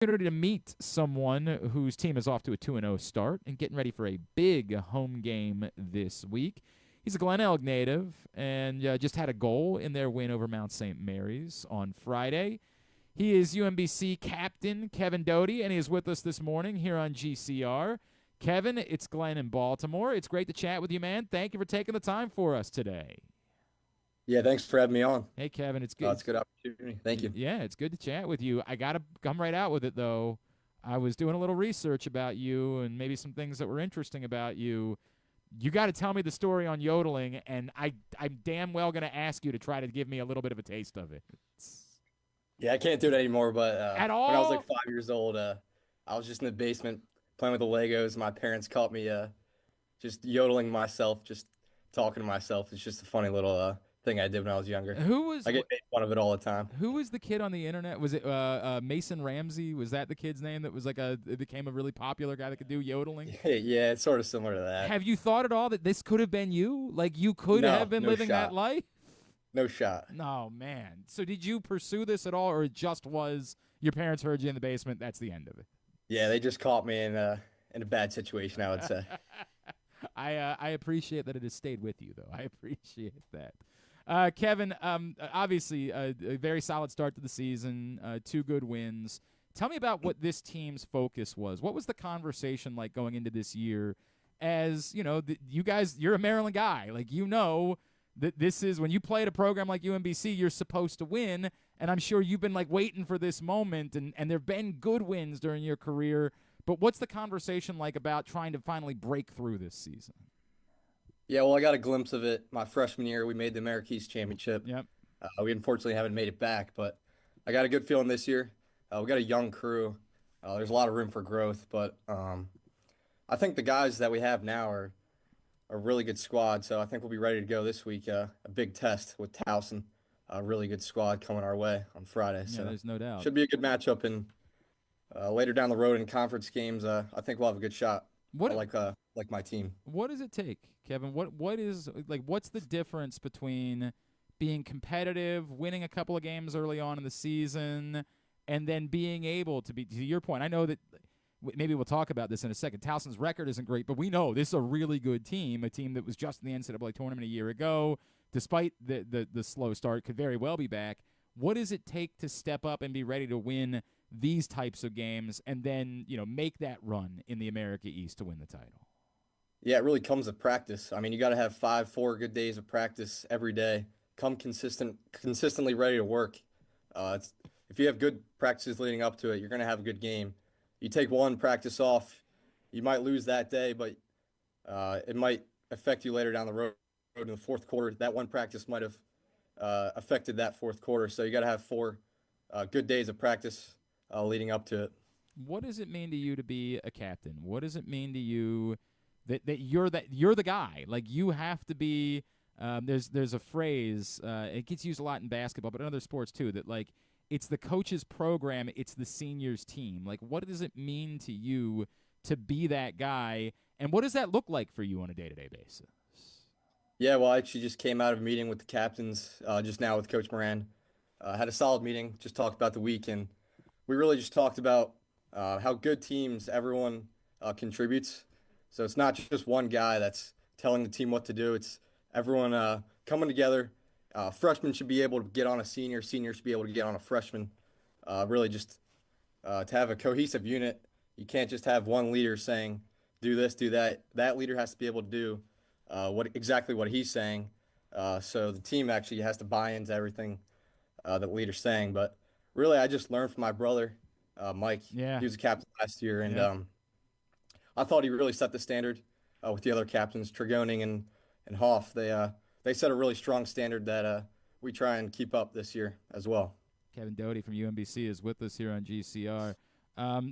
Ready to meet someone whose team is off to a 2-0 start and getting ready for a big home game this week. He's a Glen Elg native and just had a goal in their win over Mount St. Mary's on Friday. He is UMBC captain Kevin Doughty, and he is with us this morning here on GCR. Kevin, it's Glenn in Baltimore. It's great to chat with you, man. Thank you for taking the time for us today. Yeah, thanks for having me on. Hey, Kevin, it's good. It's a good opportunity. Thank you. Yeah, it's good to chat with you. I got to come right out with it, though. I was doing a little research about you and maybe some things that were interesting about you. You got to tell me the story on yodeling, and I'm damn well going to ask you to try to give me a little bit of a taste of it. Yeah, I can't do it anymore, but At when I was like all? 5 years old, I was just in the basement playing with the Legos. My parents caught me just yodeling myself, just talking to myself. It's just a funny little thing I did when I was younger. Who was I get made fun of it all the time. who was the kid on the internet? Was it Mason Ramsey? Was that the kid's name that was like it became a really popular guy that could do yodeling? Yeah, it's sort of similar to that. Have you thought at all that this could have been you? Like you could have No, been no living that shot. life? No shot. No, man. So did you pursue this at all, or it just was your parents heard you in the basement? That's the end of it. Yeah, they just caught me in a bad situation, I would say. I appreciate that it has stayed with you, though. I appreciate that. Kevin, obviously a very solid start to the season, two good wins. Tell me about what this team's focus was. What was the conversation like going into this year? As you know, you guys, you're a Maryland guy. Like you know that this is when you play at a program like UMBC, you're supposed to win. And I'm sure you've been like waiting for this moment. And there've been good wins during your career. But what's the conversation like about trying to finally break through this season? Yeah, well, I got a glimpse of it my freshman year. We made the America East Championship. Yep. We unfortunately haven't made it back, but I got a good feeling this year. We got a young crew. There's a lot of room for growth, but I think the guys that we have now are a really good squad. So I think we'll be ready to go this week. A big test with Towson, a really good squad coming our way on Friday. Yeah, So there's no doubt. should be a good matchup. And later down the road in conference games, I think we'll have a good shot. I What like my team. what does it take, Kevin? What is like what's the difference between being competitive, winning a couple of games early on in the season, and then being able to be to your point? I know that maybe we'll talk about this in a second. Towson's record isn't great, but we know this is a really good team, a team that was just in the NCAA tournament a year ago, despite the slow start, could very well be back. What does it take to step up and be ready to win these types of games and then, make that run in the America East to win the title? Yeah, it really comes with practice. I mean, you got to have 4 good days of practice every day. Come consistently ready to work. If you have good practices leading up to it, you're going to have a good game. You take one practice off, you might lose that day, but it might affect you later down the road in the fourth quarter. That one practice might have affected that fourth quarter. So you got to have 4 good days of practice leading up to it. What does it mean to you to be a captain? What does it mean to you that you're the guy? Like you have to be. There's a phrase. It gets used a lot in basketball, but in other sports too. That like it's the coach's program. It's the seniors team. Like what does it mean to you to be that guy? And what does that look like for you on a day-to-day basis? Yeah, well, I actually just came out of a meeting with the captains just now with Coach Moran. Had a solid meeting, just talked about the week, and we really just talked about how good teams everyone contributes. So it's not just one guy that's telling the team what to do. It's everyone coming together. Freshmen should be able to get on a senior. Senior should be able to get on a freshman. Really just to have a cohesive unit. You can't just have one leader saying, do this, do that. That leader has to be able to do exactly what he's saying. So the team actually has to buy into everything that the leader's saying. But really, I just learned from my brother, Mike. Yeah. He was a captain last year, and Yeah. I thought he really set the standard with the other captains, Trigoning and Hoff. They set a really strong standard that we try and keep up this year as well. Kevin Doughty from UMBC is with us here on GCR.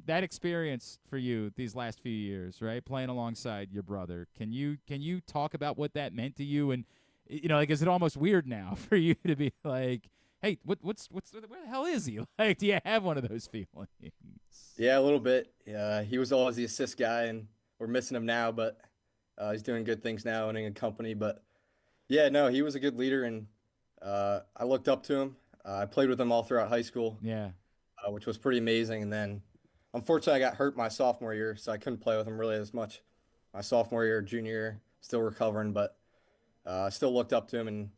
That experience for you these last few years, right? Playing alongside your brother. Can you talk about what that meant to you? And like, is it almost weird now for you to be like, hey, what's where the hell is he? Like, do you have one of those feelings? Yeah, a little bit. Yeah, he was always the assist guy, and we're missing him now, but he's doing good things now, owning a company. But yeah, no, he was a good leader, and I looked up to him. I played with him all throughout high school, Yeah. which was pretty amazing. And then unfortunately, I got hurt my sophomore year, so I couldn't play with him really as much. My sophomore year, junior year, still recovering, but I still looked up to him, and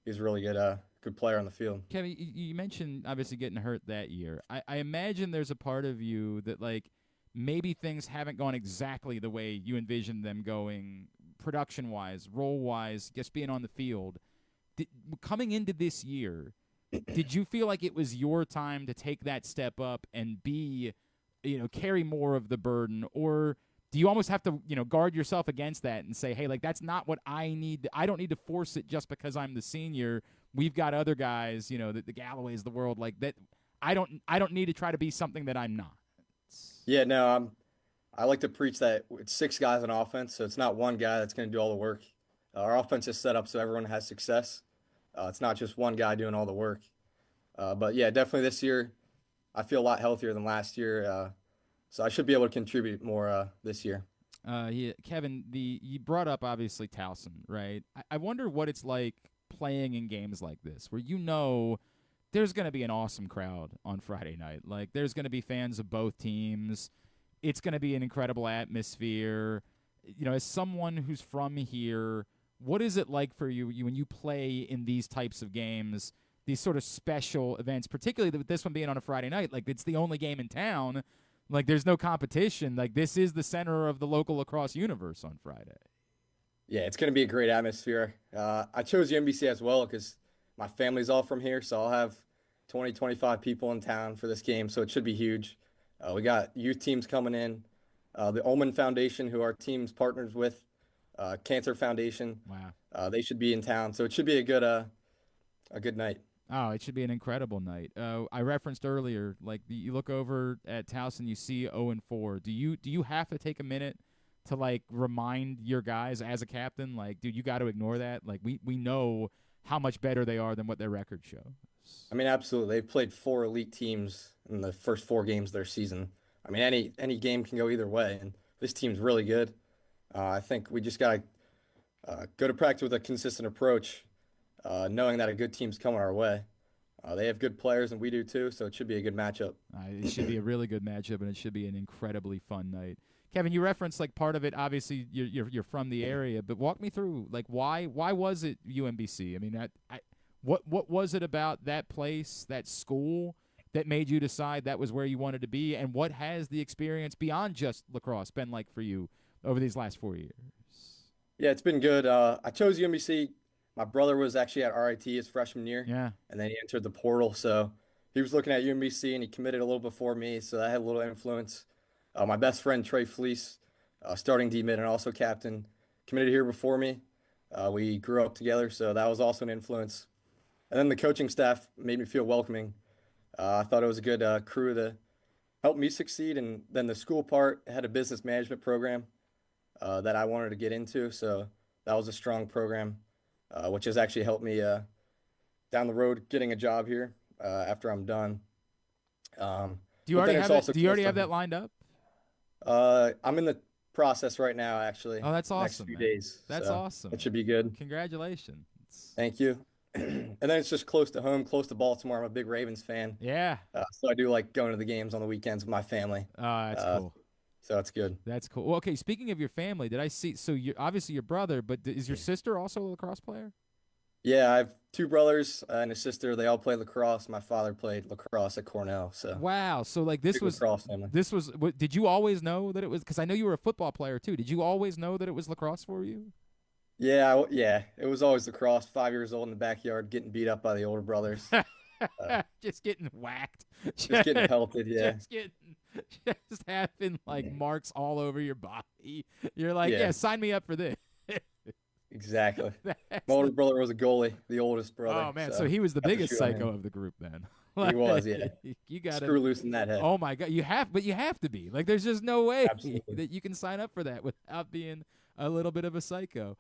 he's a really good player on the field. Kevin, you mentioned obviously getting hurt that year. I imagine there's a part of you that like maybe things haven't gone exactly the way you envisioned them going, production wise, role wise, just being on the field. Coming into this year, did you feel like it was your time to take that step up and be, carry more of the burden, or do you almost have to, guard yourself against that and say, hey, like that's not what I need. I don't need to force it just because I'm the senior. We've got other guys, the Galloways of the world, like that. I don't need to try to be something that I'm not. Yeah, no, I like to preach that it's six guys on offense, so it's not one guy that's going to do all the work. Our offense is set up so everyone has success. It's not just one guy doing all the work. But yeah, definitely this year, I feel a lot healthier than last year. So I should be able to contribute more this year. Yeah, Kevin, you brought up obviously Towson, right? I wonder what it's like playing in games like this, where there's going to be an awesome crowd on Friday night. Like there's going to be fans of both teams. It's going to be an incredible atmosphere. As someone who's from here, what is it like for you when you play in these types of games, these sort of special events, particularly with this one being on a Friday night? Like it's the only game in town. Like there's no competition. Like this is the center of the local lacrosse universe on Friday. Yeah, it's going to be a great atmosphere. I chose UMBC as well because my family's all from here, so I'll have 20, 25 people in town for this game, so it should be huge. We got youth teams coming in, the Ullman Foundation, who our team's partners with, Cancer Foundation. Wow. They should be in town, so it should be a good night. Oh, it should be an incredible night. I referenced earlier, like you look over at Towson, you see 0-4. Do you have to take a minute to like remind your guys as a captain, like, dude, you got to ignore that? Like we know how much better they are than what their record shows. I mean, absolutely. They've played four elite teams in the first four games of their season. I mean, any game can go either way, and this team's really good. I think we just got to go to practice with a consistent approach, knowing that a good team's coming our way. They have good players, and we do too, so it should be a good matchup. It should be a really good matchup, and it should be an incredibly fun night. Kevin, you referenced like part of it. Obviously, you're from the area, but walk me through like why was it UMBC? I mean, what was it about that place, that school, that made you decide that was where you wanted to be, and what has the experience beyond just lacrosse been like for you over these last 4 years? Yeah, it's been good. I chose UMBC. My brother was actually at RIT his freshman year, Yeah. and then he entered the portal, so he was looking at UMBC, and he committed a little before me, so that had a little influence. My best friend, Trey Fleece, starting D-mid and also captain, committed here before me. We grew up together, so that was also an influence. And then the coaching staff made me feel welcoming. I thought it was a good crew to help me succeed. And then the school part had a business management program that I wanted to get into, so that was a strong program, which has actually helped me down the road getting a job here after I'm done. Do you already have that lined up? I'm in the process right now, actually. Oh, that's Next awesome. few Man. days. That's so awesome. It should be good. Congratulations. Thank you. And then it's just close to home, close to Baltimore. I'm a big Ravens fan. Yeah. So I do like going to the games on the weekends with my family. Oh, that's cool. So that's good. That's cool. Well, okay, speaking of your family, did I see? So you're obviously your brother, but is your sister also a lacrosse player? Yeah, I have two brothers and a sister. They all play lacrosse. My father played lacrosse at Cornell. So wow. So like this big was lacrosse family. Did you always know that it was? Because I know you were a football player too. Did you always know that it was lacrosse for you? Yeah, yeah. It was always lacrosse. 5 years old in the backyard, getting beat up by the older brothers. Just getting whacked. Just getting pelted. Yeah. Just having like marks all over your body. You're like, Yeah. yeah, sign me up for this. Exactly. My older brother was a goalie, the oldest brother. Oh man, so he was the got to biggest shoot on psycho him. of the group then. He was, yeah. You got Screw loose in that head. Oh my god, you have to be. Like there's just no way Absolutely. that you can sign up for that without being a little bit of a psycho.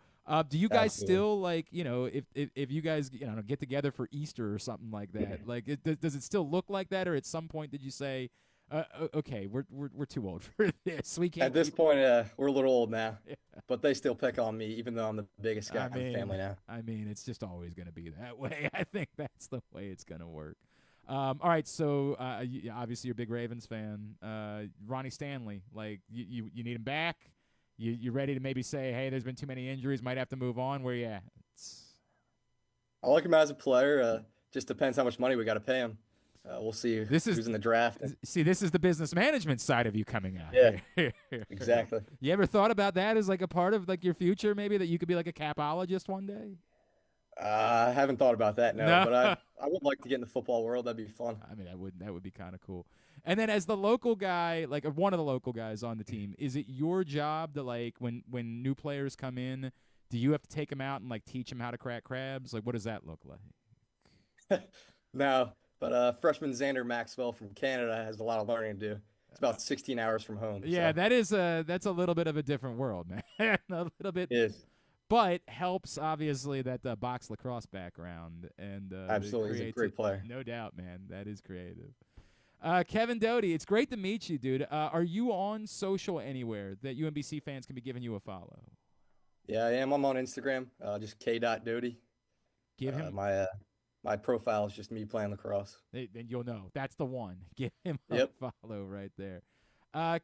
Do you guys Absolutely. still like, if you guys get together for Easter or something like that? Like does it still look like that, or at some point did you say, okay, we're too old for this. We can't. At this point, we're a little old now, but they still pick on me, even though I'm the biggest guy in the family now. I mean, it's just always going to be that way. I think that's the way it's going to work. All right, so obviously you're a big Ravens fan. Ronnie Stanley, like you need him back. You ready to maybe say, hey, there's been too many injuries, might have to move on? Where you at? I like him as a player. Just depends how much money we got to pay him. We'll see This is who's in the draft. See, this is the business management side of you coming out. Yeah, here. exactly. You ever thought about that as like a part of like your future, maybe that you could be like a capologist one day? I haven't thought about that, no, No. but I would like to get in the football world. That'd be fun. I mean, that would be kind of cool. And then as the local guy, like one of the local guys on the team, is it your job to like when new players come in, do you have to take them out and like teach them how to crack crabs? Like, what does that look like? No, but freshman Xander Maxwell from Canada has a lot of learning to do. It's about 16 hours from home. Yeah, so. that's a little bit of a different world, man. A little bit. It is. But helps obviously that box lacrosse background and Absolutely, he's a great player. No doubt, man. That is creative. Kevin Doughty, it's great to meet you, dude. Are you on social anywhere that UMBC fans can be giving you a follow? Yeah, I am. I'm on Instagram, just k.doughty. Give him my profile is just me playing lacrosse. Then you'll know that's the one. Give him Yep. a follow right there.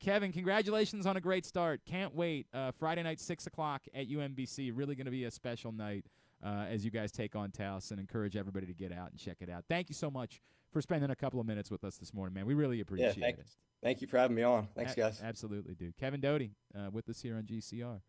Kevin, congratulations on a great start. Can't wait. Friday night, 6 o'clock at UMBC. Really going to be a special night as you guys take on Towson. Encourage everybody to get out and check it out. Thank you so much for spending a couple of minutes with us this morning, man. We really appreciate it. Thank you for having me on. Thanks, guys. Absolutely, dude. Kevin Doughty with us here on GCR.